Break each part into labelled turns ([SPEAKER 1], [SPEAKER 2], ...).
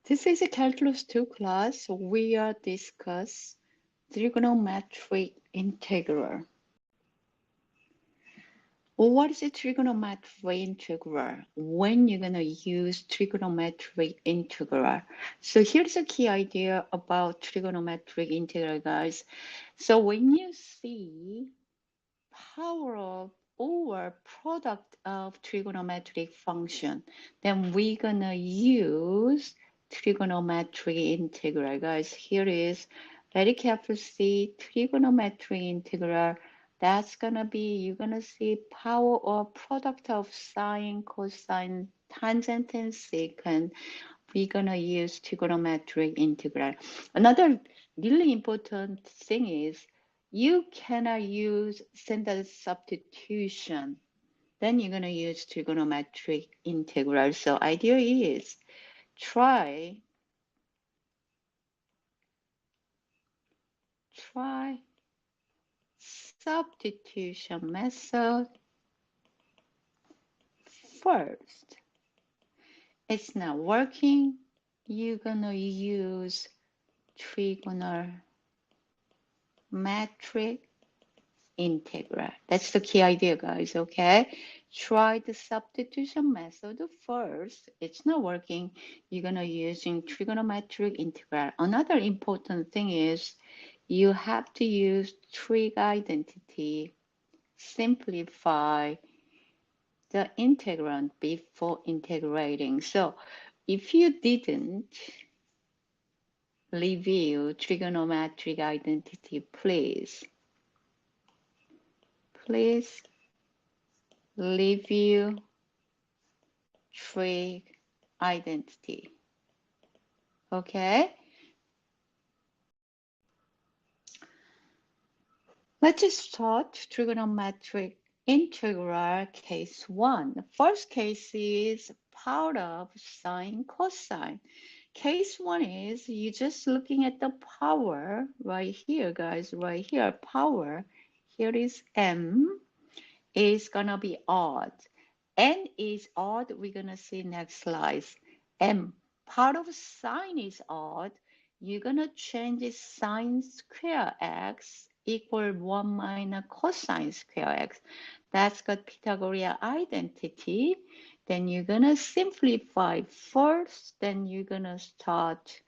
[SPEAKER 1] This is a Calculus 2 class. We are discuss trigonometric integral. What is a trigonometric integral? When you're going to use trigonometric integral. So here's a key idea about trigonometric integral, guys. So when you see power of or product of trigonometric function, then we're gonna use trigonometric integral. Guys, here is very careful see trigonometric integral. That's gonna be, you're gonna see power or product of sine, cosine, tangent, and secant. We're gonna use trigonometric integral. Another really important thing is you cannot use standard substitution. Then you're gonna use trigonometric integral. So idea is try substitution method first. It's not working. You're gonna use trigonometric integral. That's the key idea, guys, okay? Try the substitution method first. It's not working. You're gonna using trigonometric integral. Another important thing is you have to use trig identity. Simplify the integrand before integrating. So if you didn't review trigonometric identity, please review trig identity. Okay? Let's start trigonometric integral case 1. First case is power of sine cosine. Case 1 is you just looking at the power right here, guys, right here, power. Here is m is gonna be odd. N is odd, we're gonna see next slide. M, part of sine is odd. You're gonna change it sine square x equal 1 minus cosine square x. That's got Pythagorean identity. Then you're gonna simplify first, then you're gonna start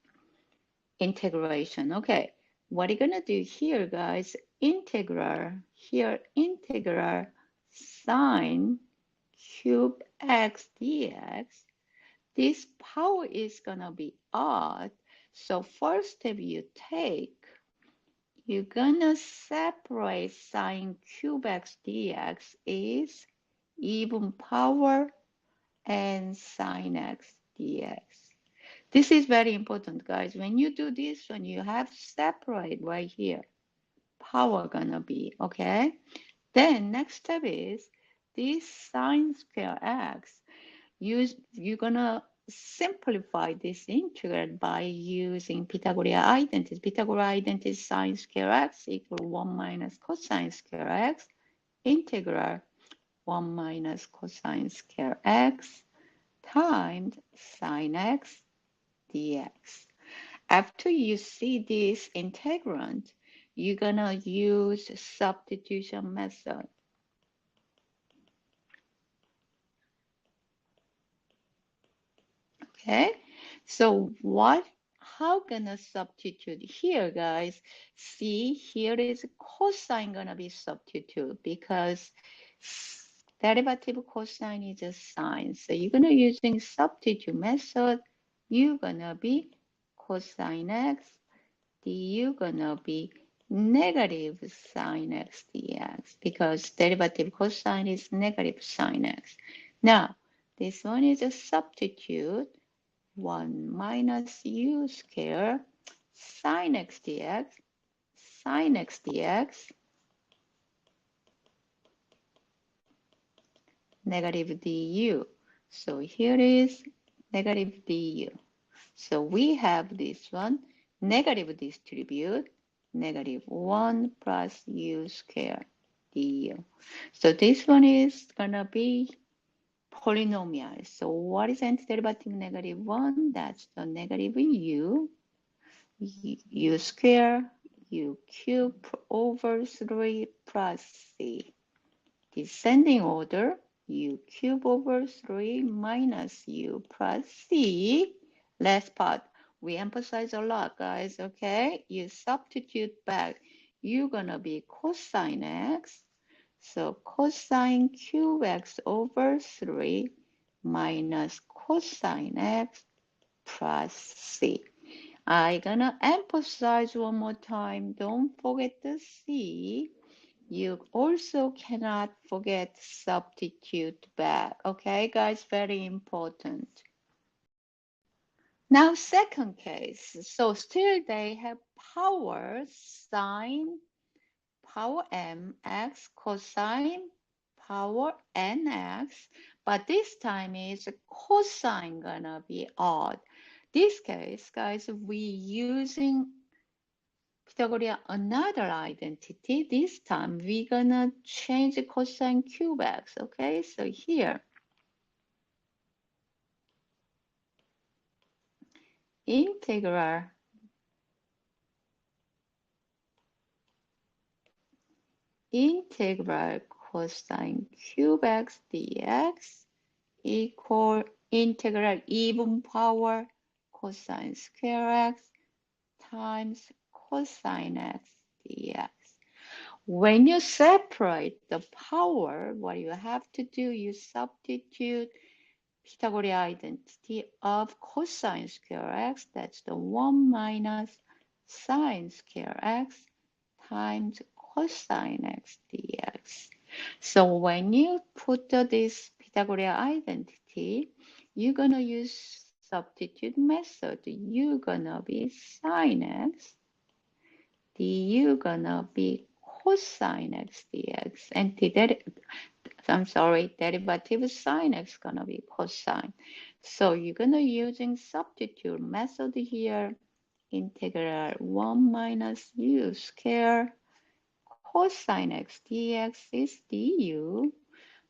[SPEAKER 1] integration. Okay, what are you gonna do here, guys? Integral, here integral sine cube x dx. This power is gonna be odd. So first step you take, you're gonna separate sine cube x dx is even power and sine x dx. This is very important, guys. When you do this one, you have separate right here. Power gonna be, okay? Then next step is this sine square x. You're gonna simplify this integral by using Pythagorean identity. Pythagorean identity is sine square x equal 1 minus cosine square x integral 1 minus cosine square x times sine x dx. After you see this integrand, you're gonna use substitution method. Okay, so how gonna substitute here, guys? See, here is cosine gonna be substitute because derivative cosine is a sine. So you're gonna using substitute method, you're gonna be cosine x du gonna be negative sine x dx because derivative cosine is negative sine x. Now, this one is a substitute. 1 minus u square sine x dx, sine x dx, negative du. So here is negative du. So we have this one, negative distribute, negative 1 plus u square du. So this one is gonna be polynomial. So what is antiderivative negative 1? That's the negative u. U square, u cube over 3 plus c. Descending order, u cube over 3 minus u plus c. Last part, we emphasize a lot, guys, okay? You substitute back. You're gonna be cosine x. So cosine cube x over 3 minus cosine x plus c. I'm gonna emphasize one more time. Don't forget the c. You also cannot forget substitute back. Okay, guys, very important. Now, second case. So still they have power sine, power mx, cosine, power nx, but this time is cosine gonna be odd. This case, guys, we using Pythagorean another identity. This time we're gonna change the cosine cube x. Okay, so here integral cosine cube x dx equal integral even power cosine square x times cosine x dx. When you separate the power, what you have to do, you substitute Pythagorean identity of cosine square x, that's the 1 minus sine square x times cosine x dx. So when you put this Pythagorean identity, you're going to use substitute method. You're going to be sine x, du going to be cosine x dx, and derivative sine x gonna be cosine. So you're gonna using substitute method here. Integral 1 minus u square cosine x dx is du.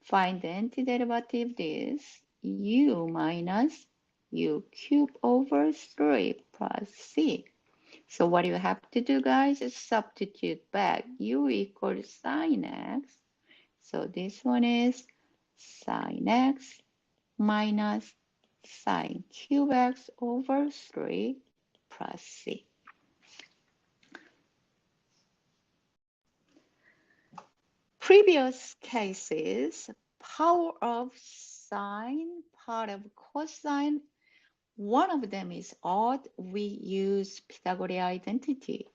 [SPEAKER 1] Find the antiderivative this u minus u cube over 3 plus c. So what you have to do, guys, is substitute back u equals sine x. So this one is sine x minus sine cube x over 3 plus c. Previous cases, power of sine, part of cosine, one of them is odd. We use Pythagorean identity.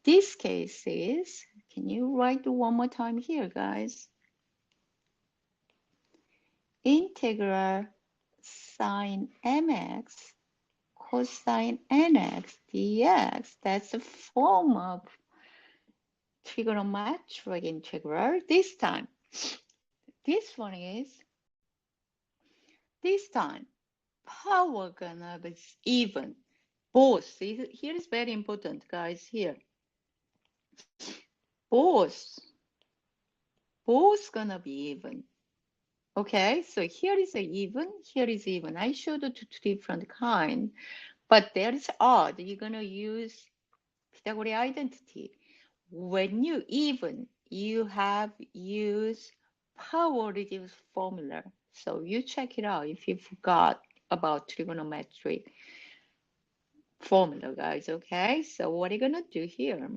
[SPEAKER 1] This case is, can you write one more time here, guys? Integral sine mx cosine nx dx. That's a form of trigonometric integral. This time, this one is, this time, power gonna be even. Both, here is very important, guys, here. Both gonna be even. Okay, so here is a even, here is even. I showed two different kind, but there is odd. You're gonna use Pythagorean identity. When you even, you have used power reduced formula. So you check it out if you forgot about trigonometric formula, guys. Okay, so what are you gonna do here?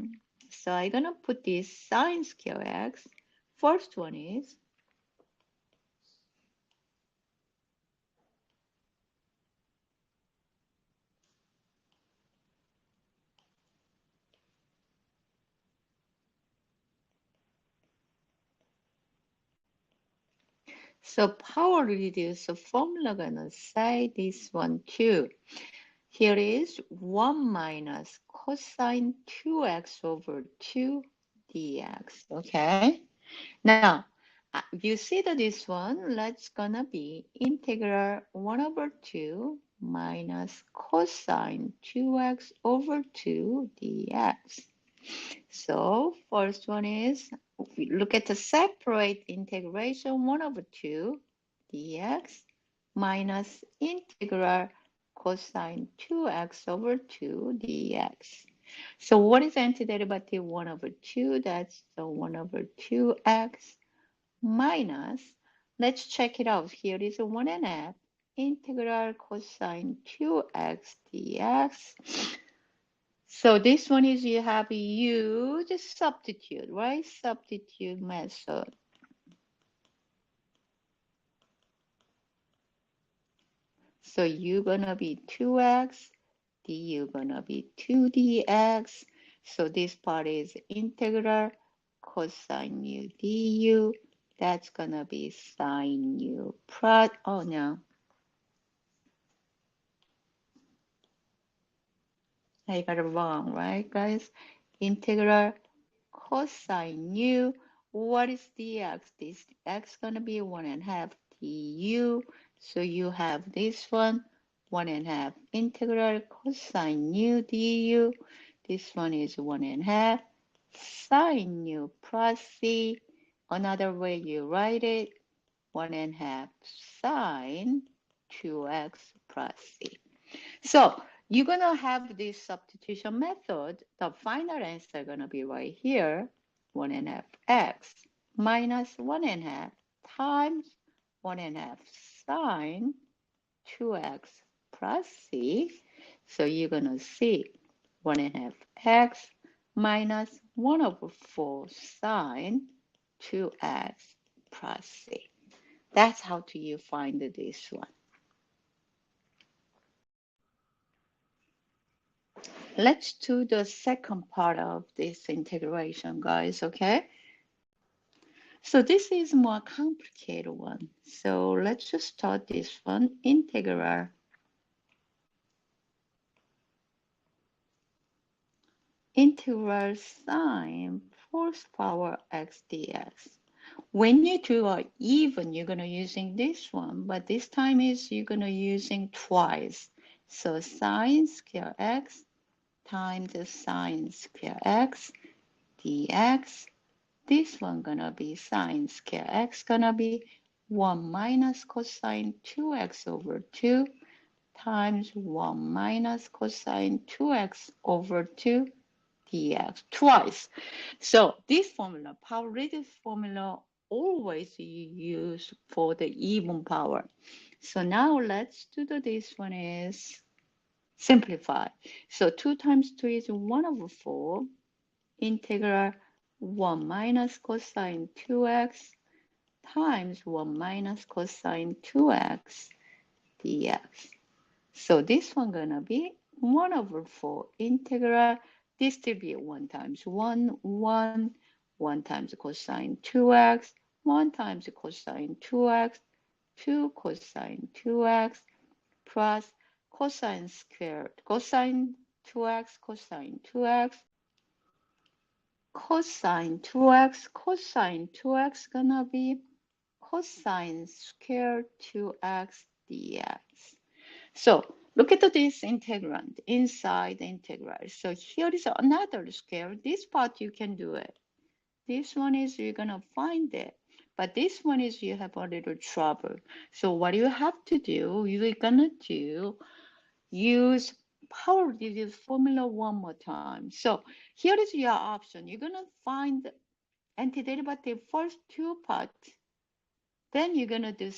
[SPEAKER 1] So I'm gonna put this sine square x. First one is so power reduced formula gonna say this one too. Here is 1 minus cosine 2x over 2 dx. Okay. Now, you see that this one, that's gonna be integral 1 over 2 minus cosine 2x over 2 dx. So first one is, we look at the separate integration 1 over 2. dx minus integral cosine 2x over 2 dx. So what is antiderivative 1 over 2? That's the 1 over 2x minus, let's check it out. Here is a 1.5 integral cosine 2x dx. So this one is you have used substitute, right? Substitute method. So u gonna be 2x, du gonna be 2dx. So this part is integral cosine u du. That's gonna be sine u plus, oh no. I got it wrong, right, guys? Integral cosine u. What is dx? This x gonna be 1.5 du. So you have this one, 1.5 integral cosine u du. This one is 1.5 sine u plus c. Another way you write it, 1.5 sine 2x plus c. So you're gonna have this substitution method. The final answer gonna be right here, 1.5 x minus 1.5 times 1.5 sine 2x plus c. So you're gonna see 1.5 x minus 1 over 4 sine 2x plus c. That's how do you find this one. Let's do the second part of this integration, guys, okay? So this is more complicated one. So let's just start this one, integral sine fourth power x dx. When you do a even, you're gonna using this one, but this time is you're gonna using twice. So sine square x times sine square x dx. This one gonna be sine square x gonna be 1 minus cosine 2x over 2 times 1 minus cosine 2x over 2 dx twice. So this formula, power radius formula, always you use for the even power. So now let's do this one is simplify. So 2 times 2 is 1 over 4 integral 1 minus cosine 2x times 1 minus cosine 2x dx. So this one gonna be 1 over 4 integral, distribute 1 times 1, 1, 1 times cosine 2x, 1 times cosine 2x, 2 cosine 2x, plus cosine squared, cosine 2x, cosine 2x, cosine 2x gonna be cosine squared 2x dx. So look at this integrand inside the integral. So here is another square. This part you can do it. This one is you're gonna find it. But this one is you have a little trouble. So what you have to do, you're gonna do, use power reduced formula one more time. So here is your option. You're gonna find antiderivative first two parts, then you're gonna do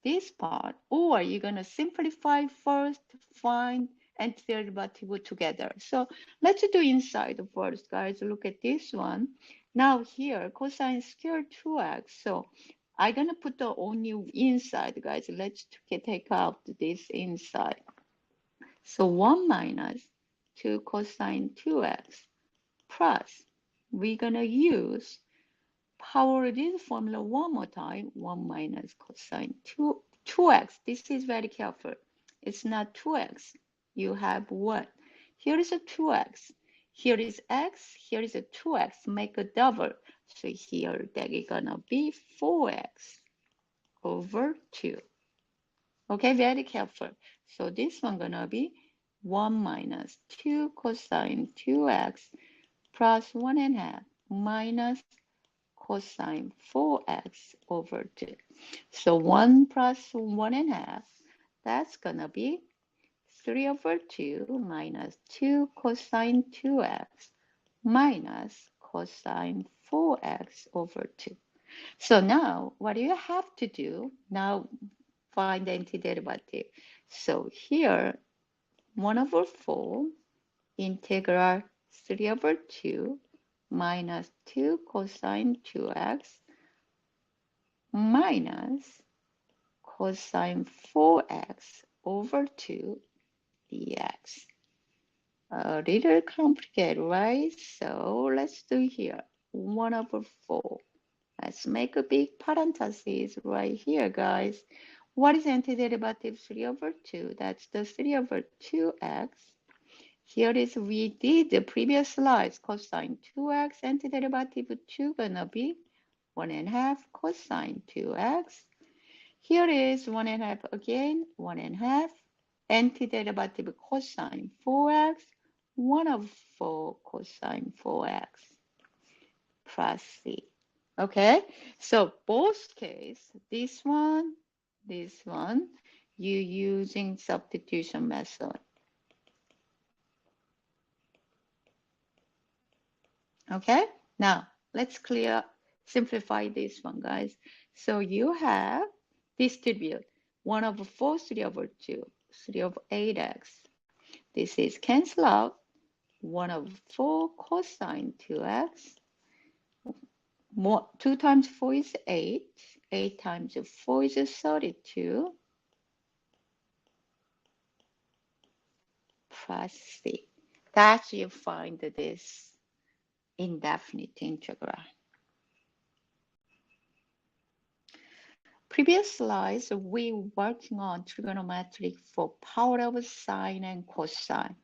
[SPEAKER 1] this part, or you're gonna simplify first, find antiderivative together. So let's do inside first, guys. Look at this one. Now here, cosine squared 2x. So I'm gonna put the only inside, guys. Let's take out this inside. So 1 minus 2 cosine 2x plus, we're gonna use power this formula one more time, 1 minus cosine 2x. This is very careful. It's not 2x. You have what? Here is a 2x. Here is x. Here is a 2x. Make a double. So here that is gonna be 4x over 2. Okay, very careful. So this one gonna be 1 minus 2 cosine 2x plus 1.5 minus cosine 4x over 2. So 1 plus 1.5, that's going to be 3 over 2 minus 2 cosine 2x minus cosine 4x over 2. So now what do you have to do? Now find the antiderivative. So here 1 over 4 integral 3 over 2 minus 2 cosine 2x minus cosine 4x over 2 dx. A little complicated, right? So let's do here 1 over 4. Let's make a big parenthesis right here, guys. What is antiderivative 3 over 2? That's the 3 over 2x. Here is we did the previous slides, cosine 2x, antiderivative 2 gonna be 1.5 cosine 2x. Here is 1.5 again, 1.5. Antiderivative cosine 4x, 1 over 4 cosine 4x plus c. Okay, so both case, this one, you using substitution method. Okay, now let's simplify this one, guys. So you have distribute 1 over 4, 3 over 2, 3 over 8x. This is cancel out 1 over 4 cosine 2x. 2 times 4 is 8. 8 times 4 is 32. Plus c. That's you find this indefinite integral. Previous slides, we working on trigonometric for power of sine and cosine.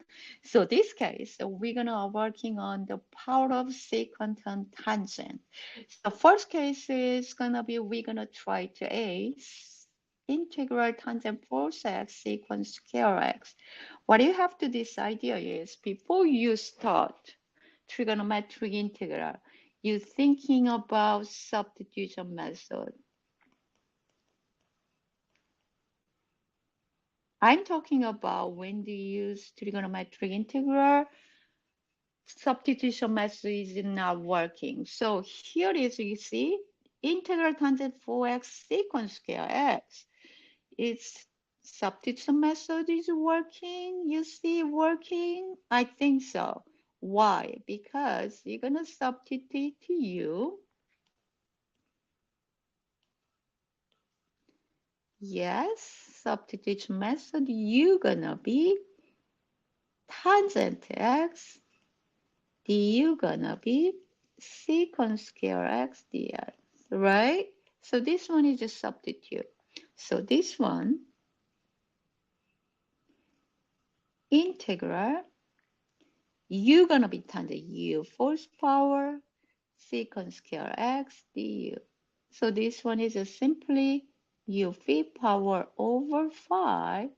[SPEAKER 1] So this case, we're gonna working on the power of secant and tangent. The first case is gonna be, we're gonna try to integral tangent force x secant square x. What you have to decide here is, before you start trigonometric integral, you're thinking about substitution method. I'm talking about when you use trigonometric integral, substitution method is not working. So here is, you see, integral tangent 4x secant square x. It's substitution method is working. You see working? I think so. Why? Because you're gonna substitute u. Yes, substitution method, you gonna be tangent x du gonna be secant square x dx, right? So this one is a substitute. So this one, integral, u gonna be tangent u fourth power secant square x du. So this one is simply u fifth power over 5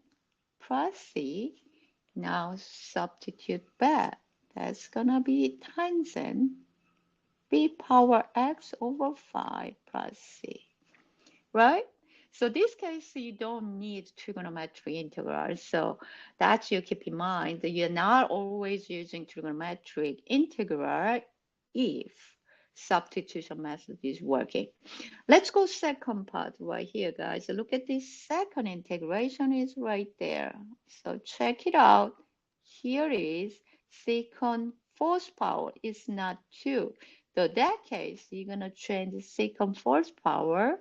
[SPEAKER 1] plus c. Now substitute back. That's gonna be tangent b power x over 5 plus c, right? So this case, you don't need trigonometric integrals. So that you keep in mind that you're not always using trigonometric integral if substitution method is working. Let's go second part right here, guys. Look at this second integration is right there. So check it out. Here is secant fourth power is not 2. So that case, you're going to change secant fourth power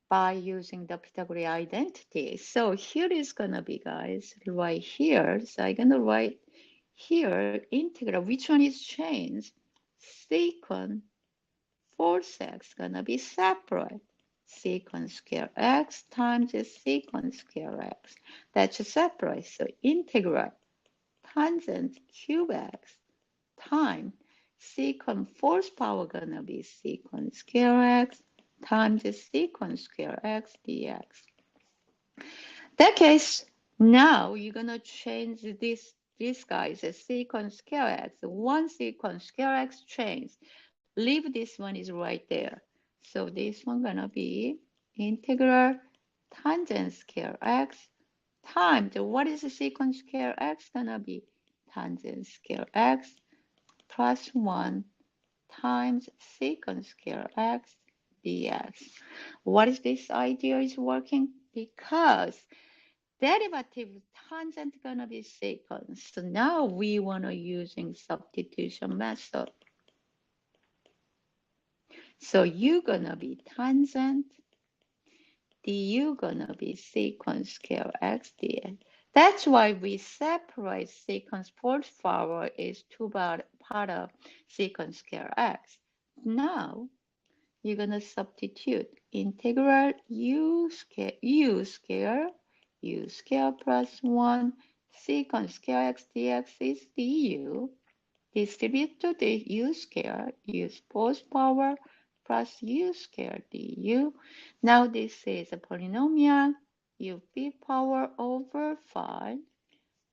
[SPEAKER 1] by using the Pythagorean identity. So here is going to be, guys, right here. So I'm going to write here integral. Which one is changed? Secant fourth x going to be separate. Secant square x times secant square x. That's separate. So integral tangent cube x times secant fourth power gonna be secant square x times secant square x dx. That case, now you're gonna change this guy is secant square x. One secant square x changed. leave this one is right there. So this one gonna be integral tangent scale x times, what is the secant scale x gonna be? Tangent scale x plus 1 times secant scale x dx. What is this idea is working? Because derivative tangent gonna be secant. So now we wanna using substitution method. So u gonna be tangent, du gonna be secant scale x dx. That's why we separate secant fourth power is part of secant scale x. Now you're gonna substitute integral u square plus 1 secant scale x dx is du. Distribute to the u square, use both power plus u square du. Now this is a polynomial, ub power over 5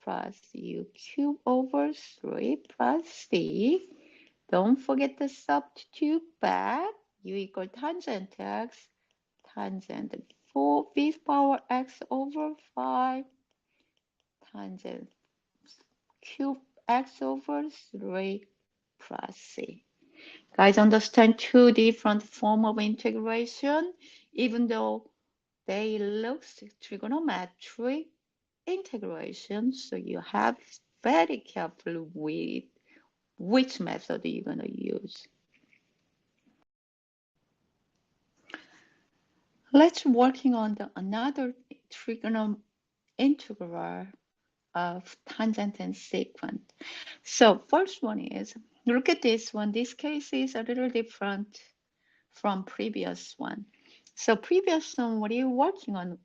[SPEAKER 1] plus u cube over 3 plus c. Don't forget to substitute back. U equal tangent x, tangent 4b power x over 5, tangent cube x over 3 plus c. Guys, understand two different forms of integration, even though they look trigonometric integration. So you have very careful with which method you're going to use. Let's working on another trigonometric integral of tangent and secant. So first one is, look at this one. This case is a little different from previous one. So previous one, what are you working on?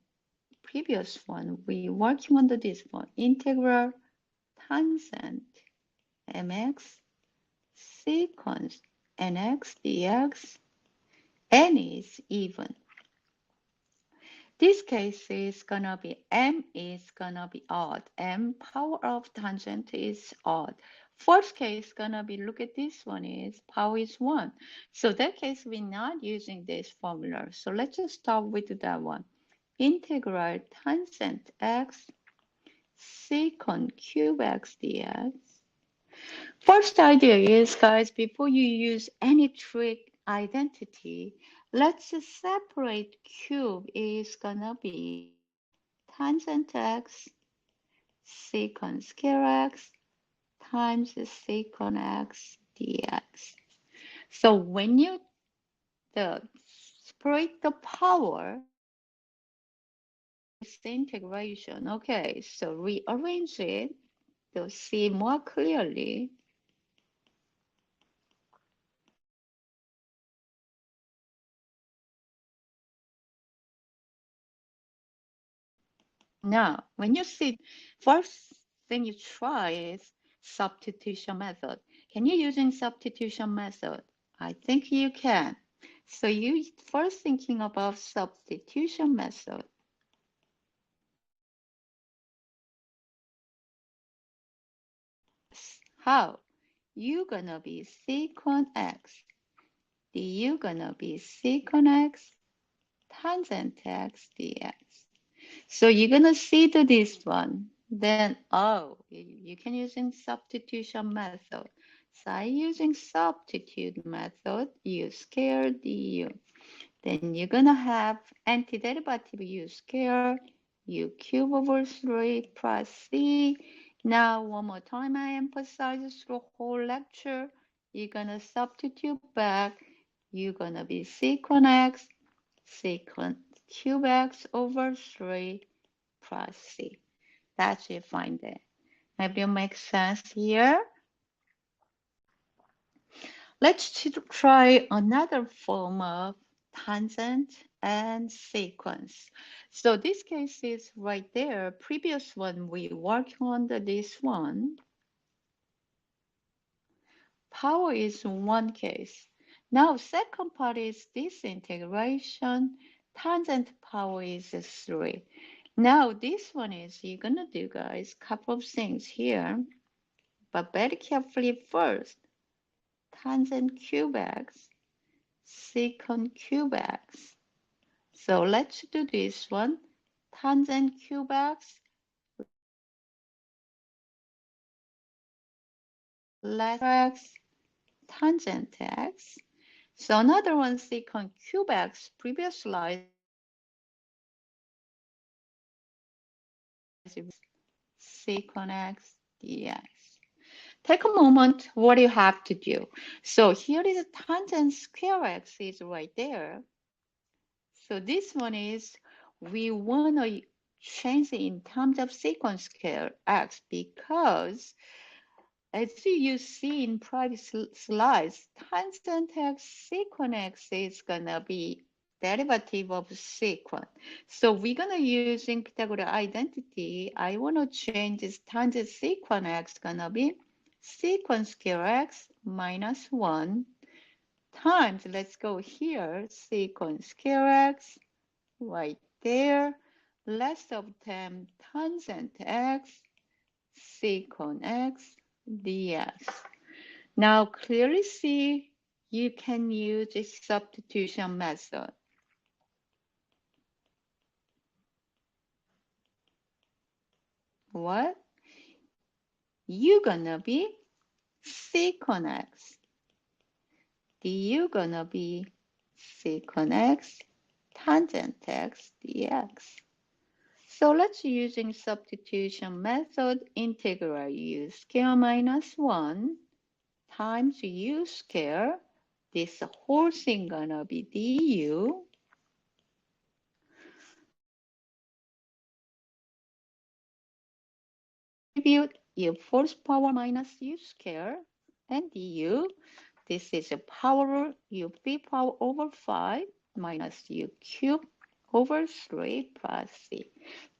[SPEAKER 1] Previous one, we working on this one. Integral tangent mx secant nx dx, n is even. This case is gonna be m is gonna be odd. M power of tangent is odd. First case gonna be, look at this one is power is 1. So that case we're not using this formula. So let's just start with that one. Integral tangent x secant cube x dx. First idea is, guys, before you use any trig identity, let's just separate cube is gonna be tangent x secant scale x times the secant x dx. So when you separate the power, it's the integration. Okay, so rearrange it to see more clearly. Now, when you see, first thing you try is substitution method. Can you using substitution method? I think you can. So you first thinking about substitution method. How? You gonna be secant x, du gonna be secant x, tangent x dx. So you're gonna see this one. Then, oh, you can using substitution method. So I using substitute method, u square du. Then you're gonna have antiderivative u square, u cube over 3 plus c. Now, one more time, I emphasize through the whole lecture, you're gonna substitute back. You're gonna be secant x, secant cube x over 3 plus c. That's you find it. Maybe it makes sense here. Let's try another form of tangent and sequence. So this case is right there. Previous one, we worked on this one. Power is one case. Now, second part is this integration. Tangent power is 3. Now, this one is, you're gonna do, guys, couple of things here, but very carefully first. tangent cube x, secant cube x. So let's do this one. Tangent cube x, less x, tangent x. So another one, secant cube x, previous slide, secant x dx. Take a moment, what do you have to do? So here is tangent square x is right there. So this one is, we want to change it in terms of secant square x because as you see in previous slides, tangent x, secant x is gonna be derivative of secant. So we're gonna using Pythagorean identity. I wanna change this tangent secant x gonna be secant square x minus 1 times, let's go here, secant square x right there, less of 10 tangent x secant x dx. Now clearly see you can use a substitution method. What? U gonna be secant x. Du gonna be secant x tangent x dx. So let's using substitution method, integral u square minus 1 times u square. This whole thing gonna be du. Distribute u first power minus u square and du. This is a power u3 power over 5 minus u cube over 3 plus c.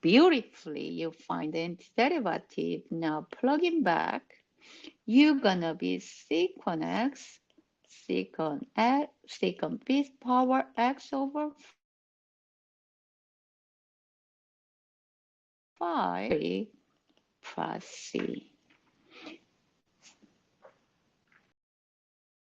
[SPEAKER 1] Beautifully, you find the antiderivative. Now plugging back, you're gonna be secant x, secant b power x over 5 plus c.